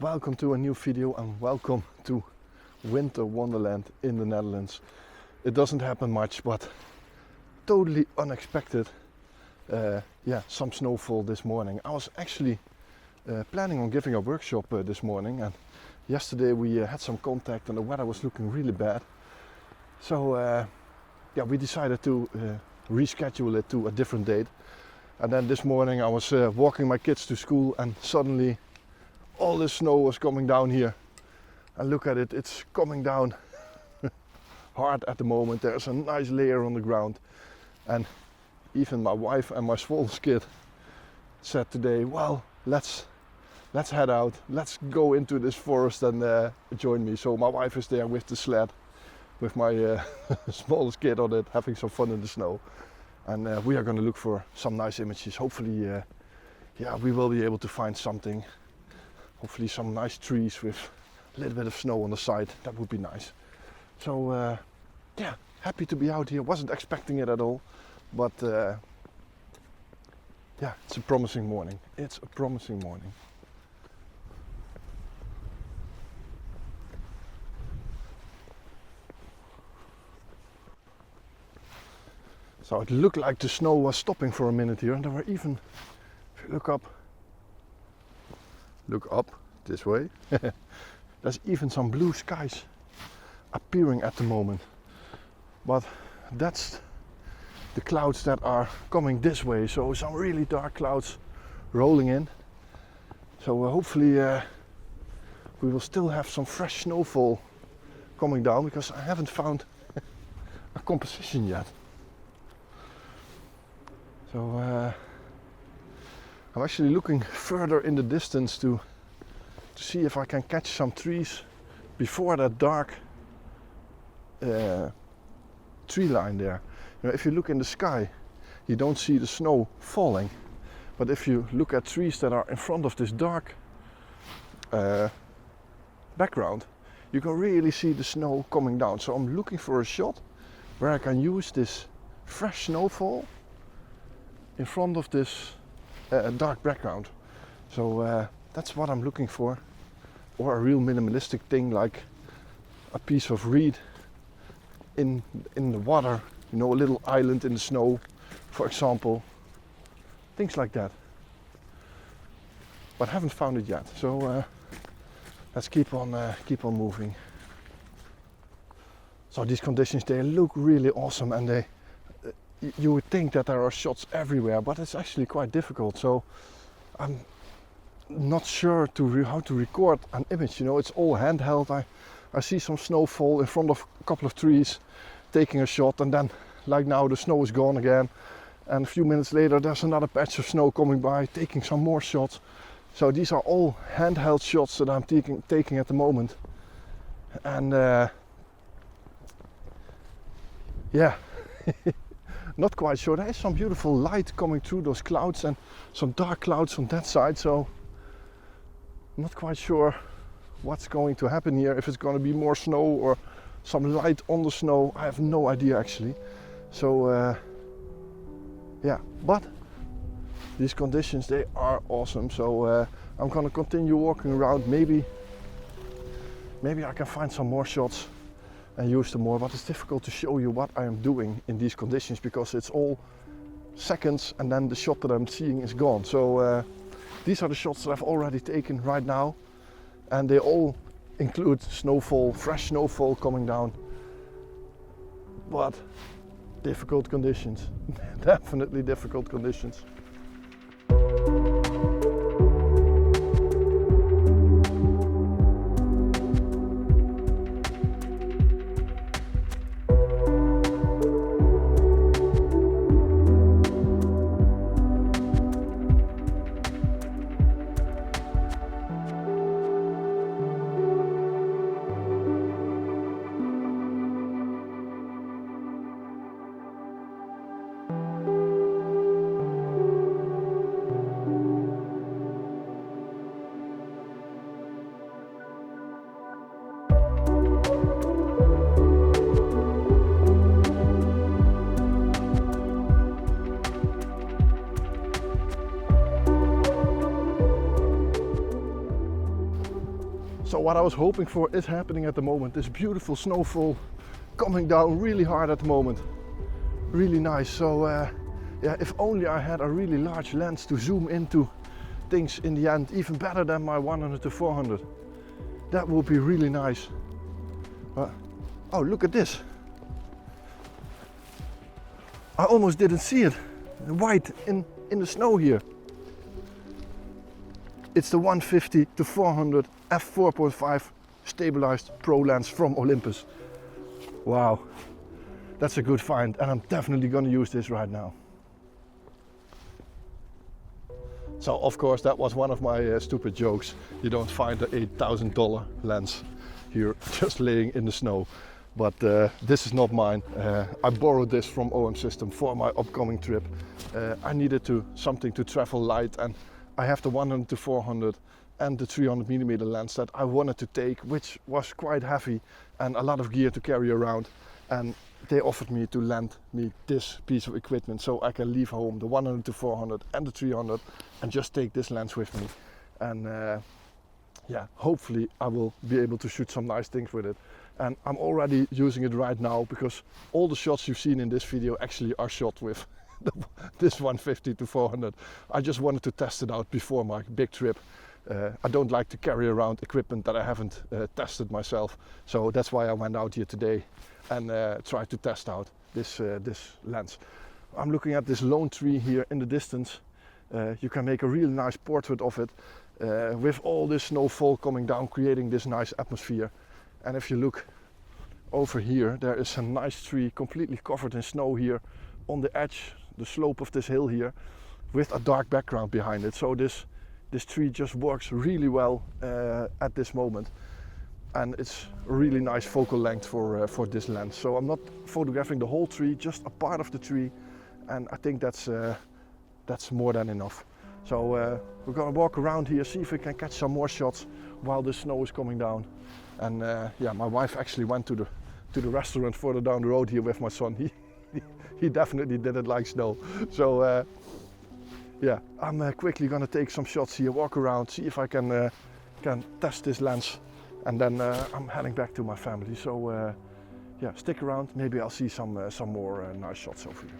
Welcome to a new video and welcome to Winter Wonderland in the Netherlands. It doesn't happen much, but totally unexpected. Some snowfall this morning. I was actually planning on giving a workshop this morning, and yesterday we had some contact and the weather was looking really bad. So we decided to reschedule it to a different date. And then this morning I was walking my kids to school and suddenly all the snow was coming down here. And look at it, it's coming down hard at the moment. There's a nice layer on the ground. And even my wife and my smallest kid said today, well, let's head out. Let's go into this forest and join me. So my wife is there with the sled, with my smallest kid on it, having some fun in the snow. And we are going to look for some nice images. Hopefully, we will be able to find something. Hopefully some nice trees with a little bit of snow on the side. That would be nice. So happy to be out here. Wasn't expecting it at all. But it's a promising morning. It's a promising morning. So it looked like the snow was stopping for a minute here, and there were even, if you look up this way, there's even some blue skies appearing at the moment. But that's the clouds that are coming this way, so some really dark clouds rolling in. So hopefully we will still have some fresh snowfall coming down, because I haven't found a composition yet. So I'm actually looking further in the distance to see if I can catch some trees before that dark tree line there. You know, if you look in the sky, you don't see the snow falling. But if you look at trees that are in front of this dark background, you can really see the snow coming down. So I'm looking for a shot where I can use this fresh snowfall in front of this dark background. So that's what I'm looking for. Or a real minimalistic thing like a piece of reed in the water, you know, a little island in the snow, for example. Things like that. But haven't found it yet. So let's keep on moving. So these conditions, they look really awesome, and you would think that there are shots everywhere, but it's actually quite difficult. So I'm not sure how to record an image. You know, it's all handheld. I see some snowfall in front of a couple of trees, taking a shot, and then like now the snow is gone again, and a few minutes later there's another patch of snow coming by, taking some more shots. So these are all handheld shots that I'm taking at the moment. And not quite sure. There is some beautiful light coming through those clouds and some dark clouds on that side, so I'm not quite sure what's going to happen here, if it's going to be more snow or some light on the snow. I have no idea actually. So but these conditions, they are awesome. So I'm going to continue walking around. Maybe I can find some more shots and use them more, but it's difficult to show you what I am doing in these conditions, because it's all seconds and then the shot that I'm seeing is gone. So these are the shots that I've already taken right now, and they all include snowfall, fresh snowfall coming down. But difficult conditions, definitely difficult conditions. So what I was hoping for is happening at the moment. This beautiful snowfall coming down really hard at the moment. Really nice. So yeah, if only I had a really large lens to zoom into things in the end, even better than my 100 to 400. That would be really nice. Oh, look at this. I almost didn't see it. White in the snow here. It's the 150 to 400 f4.5 stabilized Pro lens from Olympus. Wow, that's a good find, and I'm definitely gonna use this right now. So of course that was one of my stupid jokes. You don't find the $8,000 lens here just laying in the snow. But this is not mine. I borrowed this from OM System for my upcoming trip. I needed something to travel light, and I have the 100 to 400 and the 300mm lens that I wanted to take, which was quite heavy and a lot of gear to carry around. And they offered me to lend me this piece of equipment so I can leave home the 100 to 400 and the 300 and just take this lens with me. And yeah, hopefully I will be able to shoot some nice things with it. And I'm already using it right now because all the shots you've seen in this video actually are shot with this 150 to 400. I just wanted to test it out before my big trip. I don't like to carry around equipment that I haven't tested myself. So that's why I went out here today and tried to test out this lens. I'm looking at this lone tree here in the distance. You can make a really nice portrait of it with all this snowfall coming down, creating this nice atmosphere. And if you look over here, there is a nice tree completely covered in snow here on the edge, the slope of this hill here, with a dark background behind it. So this tree just works really well at this moment, and it's a really nice focal length for this lens. So I'm not photographing the whole tree, just a part of the tree, and I think that's more than enough. So we're gonna walk around here, see if we can catch some more shots while the snow is coming down. And yeah, my wife actually went to the restaurant further down the road here with my son. He definitely didn't like snow. So yeah, I'm quickly gonna take some shots here, walk around, see if I can test this lens, and then I'm heading back to my family. So yeah, stick around. Maybe I'll see some more nice shots over here.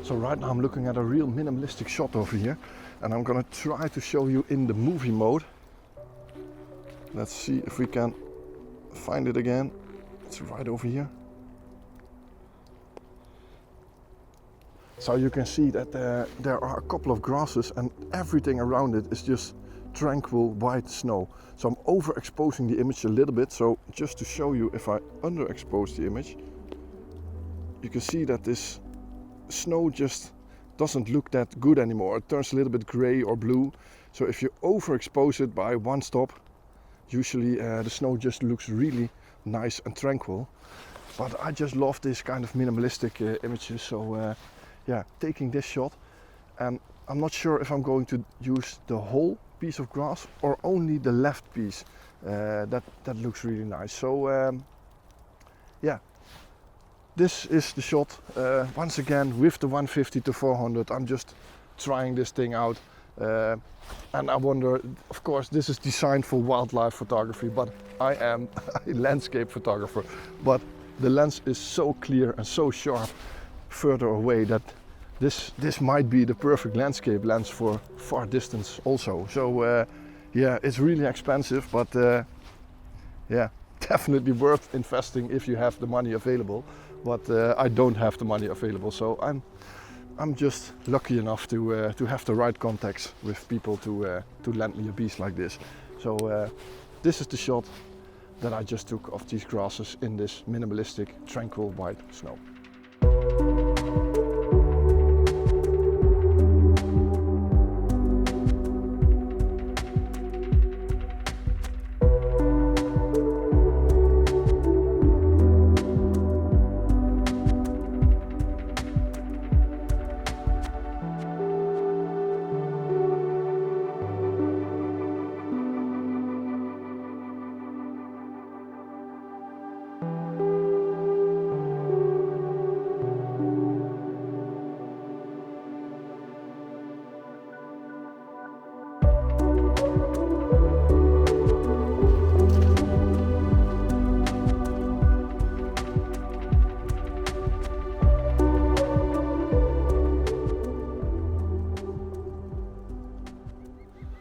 So right now I'm looking at a real minimalistic shot over here, and I'm gonna try to show you in the movie mode. Let's see if we can find it again. It's right over here. So you can see that there are a couple of grasses and everything around it is just tranquil white snow. So I'm overexposing the image a little bit. So just to show you, if I underexpose the image, you can see that this snow just doesn't look that good anymore. It turns a little bit gray or blue. So if you overexpose it by one stop, usually the snow just looks really nice and tranquil. But I just love this kind of minimalistic images. So yeah, taking this shot, and I'm not sure if I'm going to use the whole piece of grass or only the left piece. That looks really nice. So yeah, this is the shot. Once again with the 150 to 400. I'm just trying this thing out And I wonder, of course, this is designed for wildlife photography, but I am a landscape photographer. But the lens is so clear and so sharp further away that this might be the perfect landscape lens for far distance also. So yeah, it's really expensive, but yeah, definitely worth investing if you have the money available. But I don't have the money available, so I'm just lucky enough to have the right contacts with people to lend me a piece like this. So this is the shot that I just took of these grasses in this minimalistic, tranquil white snow.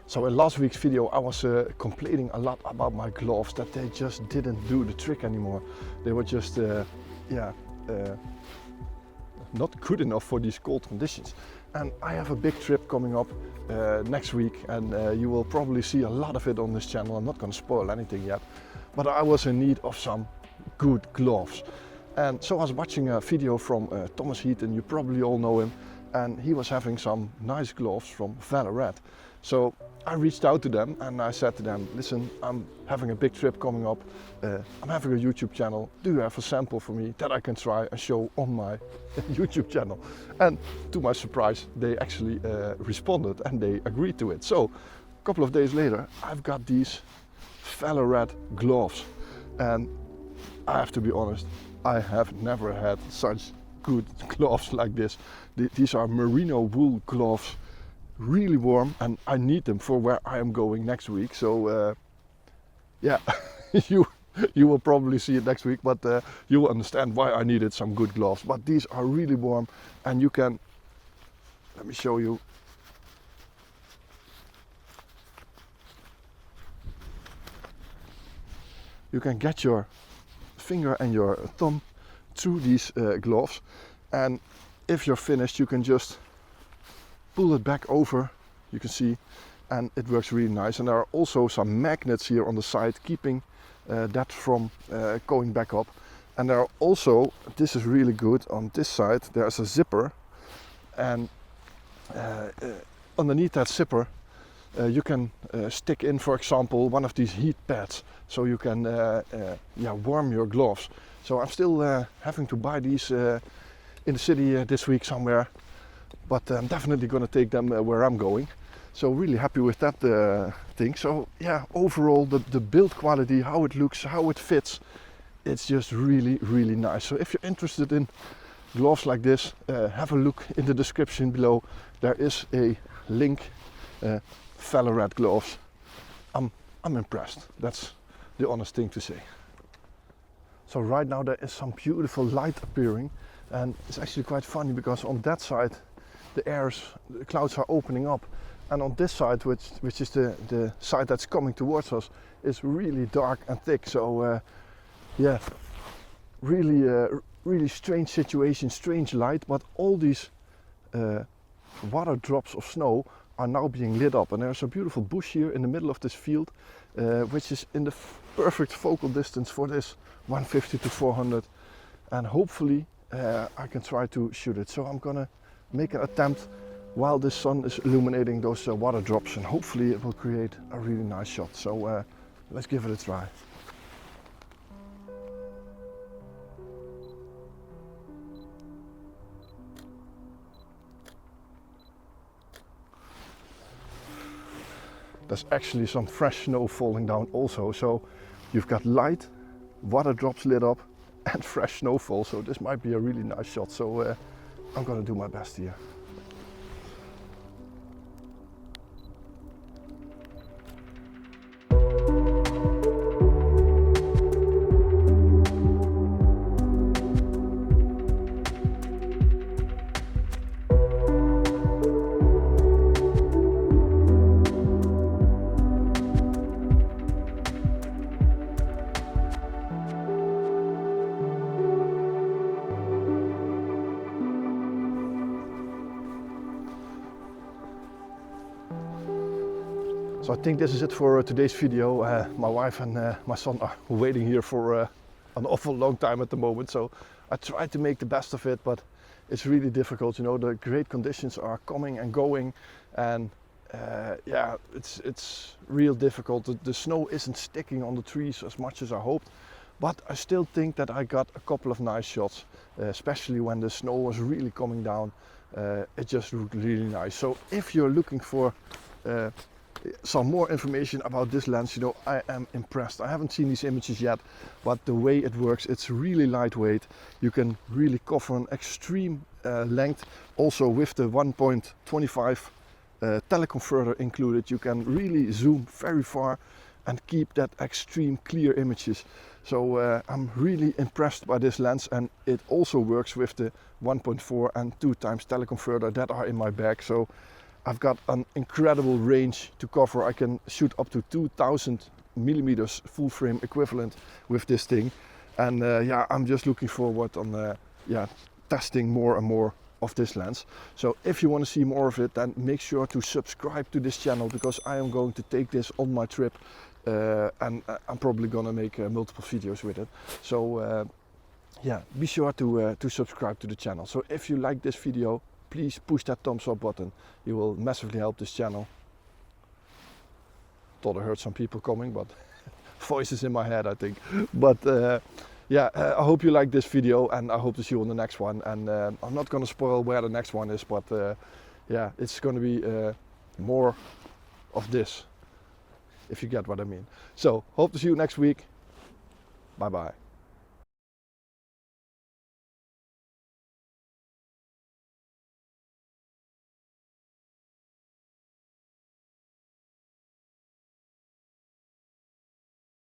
So in last week's video I was complaining a lot about my gloves, that they just didn't do the trick anymore. They were just not good enough for these cold conditions. And I have a big trip coming up next week, and you will probably see a lot of it on this channel. I'm not going to spoil anything yet, but I was in need of some good gloves. And so I was watching a video from Thomas Heaton, you probably all know him, and he was having some nice gloves from Fl36. So I reached out to them and I said to them, listen, I'm having a big trip coming up, I'm having a YouTube channel, do you have a sample for me that I can try and show on my YouTube channel? And to my surprise, they actually responded and they agreed to it. So a couple of days later, I've got these Fl36 gloves, and I have to be honest, I have never had such good gloves like this. These are merino wool gloves, really warm, and I need them for where I am going next week. So yeah, you will probably see it next week, but you will understand why I needed some good gloves. But these are really warm, and you can, let me show you. You can get your finger and your thumb through these gloves, and if you're finished you can just pull it back over, you can see, and it works really nice. And there are also some magnets here on the side keeping that from going back up. And there are also, this is really good, on this side there's a zipper, and underneath that zipper you can stick in, for example, one of these heat pads, so you can warm your gloves. So I'm still having to buy these in the city this week somewhere, but I'm definitely going to take them where I'm going. So really happy with that thing. So yeah, overall the build quality, how it looks, how it fits, it's just really, really nice. So if you're interested in gloves like this, have a look in the description below. There is a link. Fl36 gloves. I'm impressed. That's the honest thing to say. So right now there is some beautiful light appearing, and it's actually quite funny because on that side the clouds are opening up, and on this side, which is the side that's coming towards us, is really dark and thick. So yeah, really strange situation, strange light, but all these water drops of snow are now being lit up, and there's a beautiful bush here in the middle of this field, which is in the perfect focal distance for this 150 to 400, and hopefully I can try to shoot it. So I'm gonna make an attempt while the sun is illuminating those water drops, and hopefully it will create a really nice shot. So let's give it a try. There's actually some fresh snow falling down also, so you've got light, water drops lit up, and fresh snowfall, so this might be a really nice shot. So I'm gonna do my best here. So I think this is it for today's video. My wife and my son are waiting here for an awful long time at the moment, so I try to make the best of it, but it's really difficult. You know, the great conditions are coming and going, and yeah, it's real difficult. The snow isn't sticking on the trees as much as I hoped, but I still think that I got a couple of nice shots, especially when the snow was really coming down. It just looked really nice. So if you're looking for some more information about this lens, you know, I am impressed. I haven't seen these images yet, but the way it works, it's really lightweight. You can really cover an extreme length. Also with the 1.25 teleconverter included, you can really zoom very far and keep that extreme clear images. So I'm really impressed by this lens, and it also works with the 1.4 and 2 times teleconverter that are in my bag. So I've got an incredible range to cover. I can shoot up to 2000 millimeters full frame equivalent with this thing, and yeah, I'm just looking forward on yeah, testing more and more of this lens. So if you want to see more of it, then make sure to subscribe to this channel, because I am going to take this on my trip, and I'm probably gonna make multiple videos with it. So yeah, be sure to subscribe to the channel. So if you like this video, please push that thumbs up button. You will massively help this channel. Thought I heard some people coming, but voices in my head, I think. But yeah, I hope you like this video, and I hope to see you on the next one. And I'm not gonna spoil where the next one is, but yeah, it's gonna be more of this, if you get what I mean. So hope to see you next week. Bye bye.